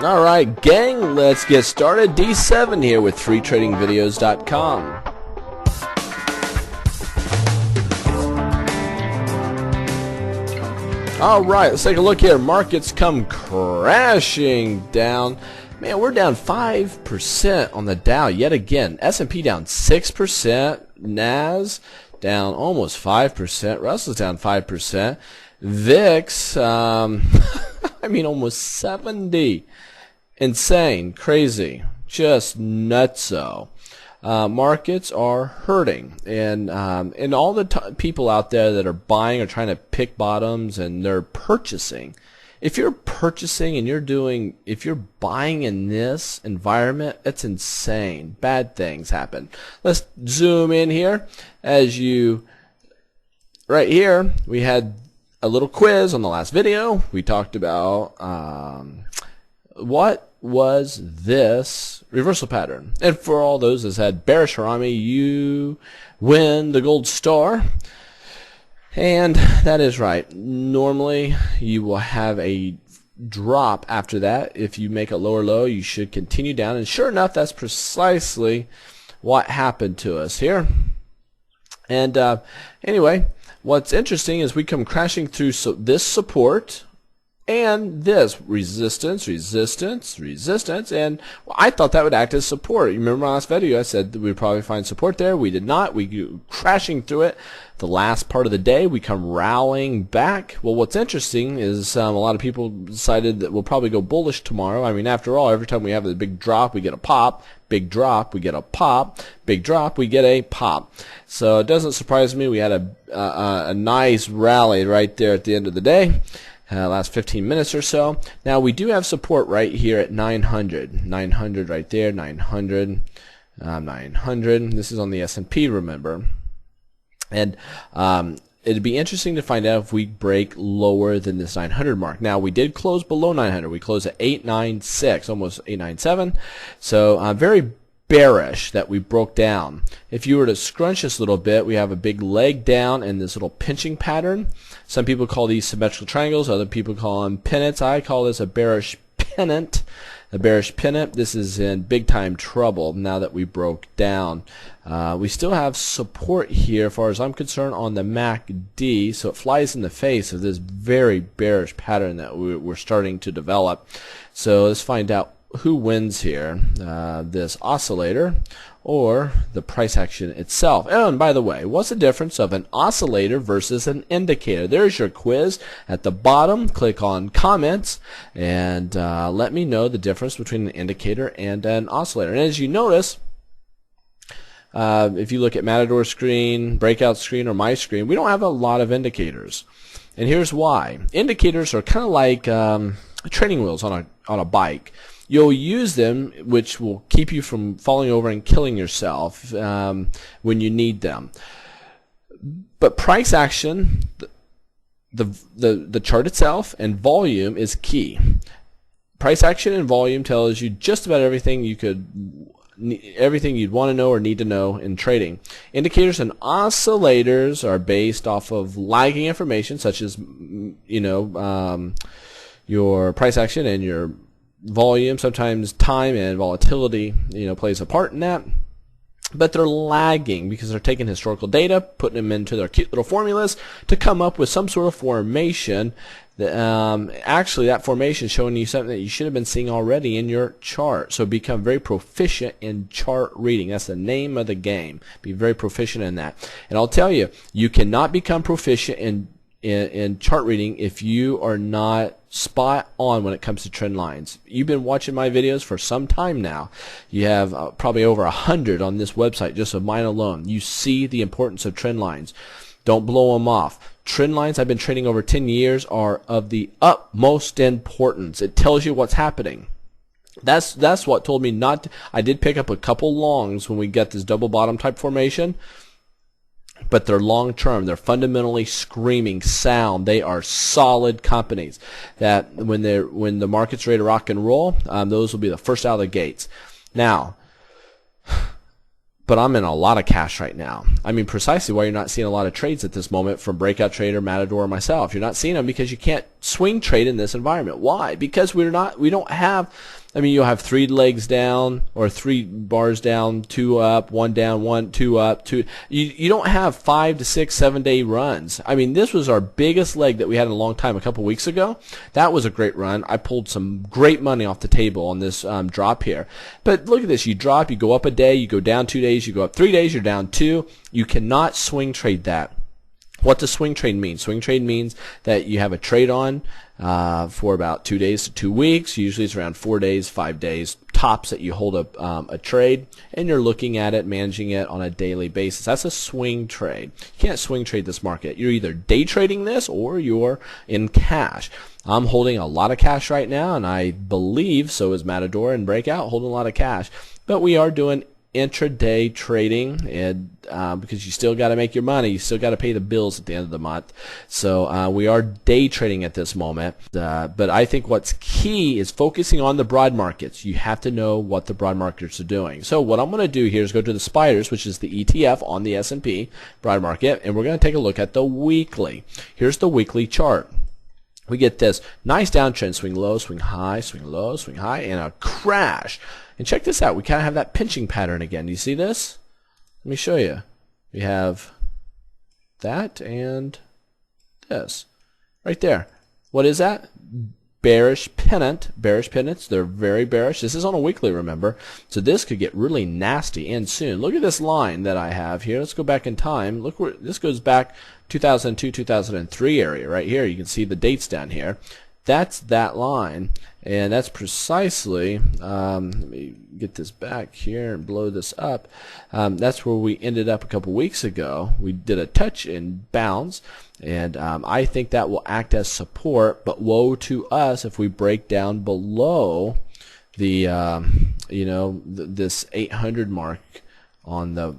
Alright gang, let's get started. D7 here with freetradingvideos.com. Alright, let's take a look here. Markets come crashing down. Man, we're down 5% on the Dow yet again. S&P down 6%. Nas down almost 5%. Russell's down 5%. VIX, I mean almost 70. Insane, crazy, just nutso. Markets are hurting, and all the people out there that are buying are trying to pick bottoms, and they're purchasing. If you're purchasing and if you're buying in this environment, it's insane. Bad things happen. Let's zoom in here. Right here, we had a little quiz on the last video. We talked about what was this reversal pattern, and for all those that had bearish Harami, you win the gold star. And that is right. Normally you will have a drop after that. If you make a lower low, you should continue down, and sure enough, that's precisely what happened to us here. And anyway, what's interesting is we come crashing through this support and this resistance, and I thought that would act as support. You remember my last video, I said that we'd probably find support there. We did not. We go crashing through it. The last part of the day, we come rallying back. Well, what's interesting is a lot of people decided that we'll probably go bullish tomorrow. I mean, after all, every time we have a big drop, we get a pop. Big drop, we get a pop. Big drop, we get a pop. So it doesn't surprise me. We had a nice rally right there at the end of the day. Last 15 minutes or so. Now we do have support right here at 900. 900 right there, 900, 900. This is on the S&P, remember. And it'd be interesting to find out if we break lower than this 900 mark. Now we did close below 900. We closed at 896, almost 897. So very bearish that we broke down. If you were to scrunch this a little bit, we have a big leg down and this little pinching pattern. Some people call these symmetrical triangles, other people call them pennants. I call this a bearish pennant. A bearish pennant. This is in big time trouble now that we broke down. We still have support here as far as I'm concerned on the MACD, so it flies in the face of this very bearish pattern that we're starting to develop. So let's find out who wins here, this oscillator or the price action itself. Oh, and by the way, what's the difference of an oscillator versus an indicator? There's your quiz at the bottom. Click on comments and let me know the difference between an indicator and an oscillator. And as you notice, if you look at Matador screen, breakout screen, or my screen, we don't have a lot of indicators. And here's why. Indicators are kind of like training wheels on a bike. You'll use them, which will keep you from falling over and killing yourself when you need them. But price action, the chart itself, and volume is key. Price action and volume tells you just about everything you'd want to know or need to know in trading. Indicators and oscillators are based off of lagging information, such as your price action and your volume. Sometimes time and volatility plays a part in that, but they're lagging because they're taking historical data, putting them into their cute little formulas to come up with some sort of formation that actually that formation is showing you something that you should have been seeing already in your chart. So become very proficient in chart reading. That's the name of the game. Be very proficient in that. And I'll tell you, you cannot become proficient in chart reading if you are not spot on when it comes to trend lines. You've been watching my videos for some time now. You have probably over 100 on this website just of mine alone. You see the importance of trend lines. Don't blow them off. Trend lines, I've been trading over 10 years, are of the utmost importance. It tells you what's happening. That's what told me not to. I did pick up a couple longs when we get this double bottom type formation, but they're long term. They're fundamentally screaming sound. They are solid companies that when the market's ready to rock and roll, those will be the first out of the gates. Now, but I'm in a lot of cash right now. I mean, precisely why you're not seeing a lot of trades at this moment from Breakout Trader, Matador, or myself. You're not seeing them because you can't swing trade in this environment. Why? Because we don't have, I mean, you'll have 3 legs down or 3 bars down, 2 up, 1 down, 1, 2 up, 2. You don't have 5 to 6, 7 day runs. I mean, this was our biggest leg that we had in a long time a couple weeks ago. That was a great run. I pulled some great money off the table on this drop here. But look at this. You drop, you go up a day, you go down 2 days, you go up 3 days, you're down 2. You cannot swing trade that. What does swing trade mean? Swing trade means that you have a trade on for about 2 days to 2 weeks. Usually it's around 4 days, 5 days tops that you hold a trade, and you're looking at it, managing it on a daily basis. That's a swing trade. You can't swing trade this market. You're either day trading this or you're in cash. I'm holding a lot of cash right now, and I believe so is Matador and Breakout, holding a lot of cash. But we are doing intraday trading, and because you still got to make your money, you still got to pay the bills at the end of the month. So we are day trading at this moment. But I think what's key is focusing on the broad markets. You have to know what the broad markets are doing. So what I'm going to do here is go to the Spiders, which is the ETF on the S&P broad market, and we're going to take a look at the weekly. Here's the weekly chart. We get this nice downtrend, swing low, swing high, swing low, swing high, and a crash. And check this out. We kind of have that pinching pattern again. Do you see this? Let me show you. We have that and this right there. What is that? Bearish pennant. Bearish pennants. They're very bearish. This is on a weekly, remember. So this could get really nasty and soon. Look at this line that I have here. Let's go back in time. Look where this goes back 2002, 2003 area right here. You can see the dates down here. That's that line, and that's precisely, let me get this back here and blow this up. That's where we ended up a couple weeks ago. We did a touch and bounce, and I think that will act as support, but woe to us if we break down below the, this 800 mark on the,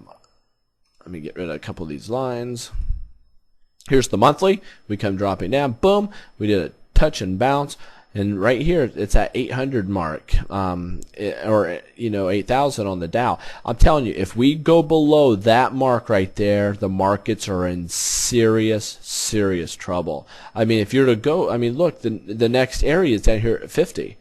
let me get rid of a couple of these lines. Here's the monthly. We come dropping down, boom, we did a touch and bounce, and right here it's at 800 mark, or 8,000 on the Dow. I'm telling you, if we go below that mark right there, the markets are in serious trouble. I mean, if you're to go, I mean, look, the next area is down here at 50.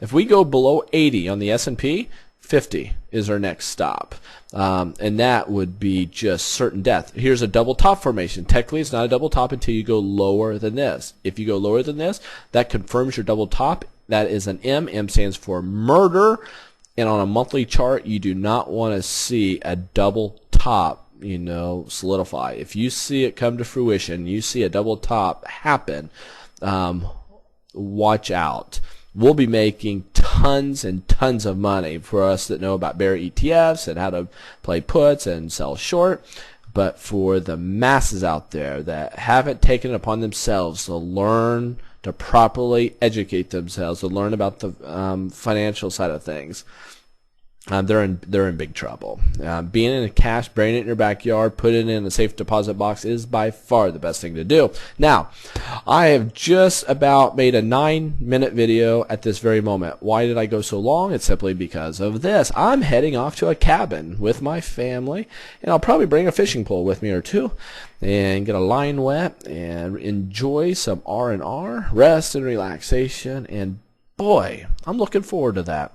If we go below 80 on the S&P, 50 is our next stop, and that would be just certain death. Here's a double top formation. Technically, it's not a double top until you go lower than this. If you go lower than this, that confirms your double top. That is an M. M stands for murder, and on a monthly chart, you do not want to see a double top, solidify. If you see it come to fruition, you see a double top happen, watch out. We'll be making tons and tons of money for us that know about bear ETFs and how to play puts and sell short. But for the masses out there that haven't taken it upon themselves to learn to properly educate themselves, to learn about the financial side of things, they're in big trouble. Being in a cash, burying it in your backyard, putting it in a safe deposit box is by far the best thing to do. Now, I have just about made a 9-minute video at this very moment. Why did I go so long? It's simply because of this. I'm heading off to a cabin with my family, and I'll probably bring a fishing pole with me or two and get a line wet and enjoy some R&R, rest and relaxation, and boy, I'm looking forward to that.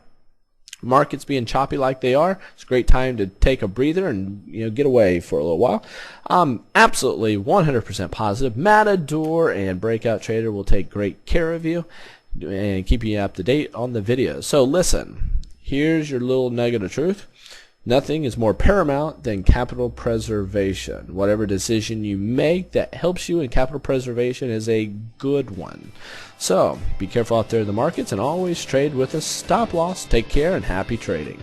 Markets being choppy like they are, it's a great time to take a breather and get away for a little while. I'm absolutely 100% positive Matador and Breakout Trader will take great care of you and keep you up to date on the videos. So listen, here's your little nugget of truth. Nothing is more paramount than capital preservation. Whatever decision you make that helps you in capital preservation is a good one. So be careful out there in the markets and always trade with a stop loss. Take care and happy trading.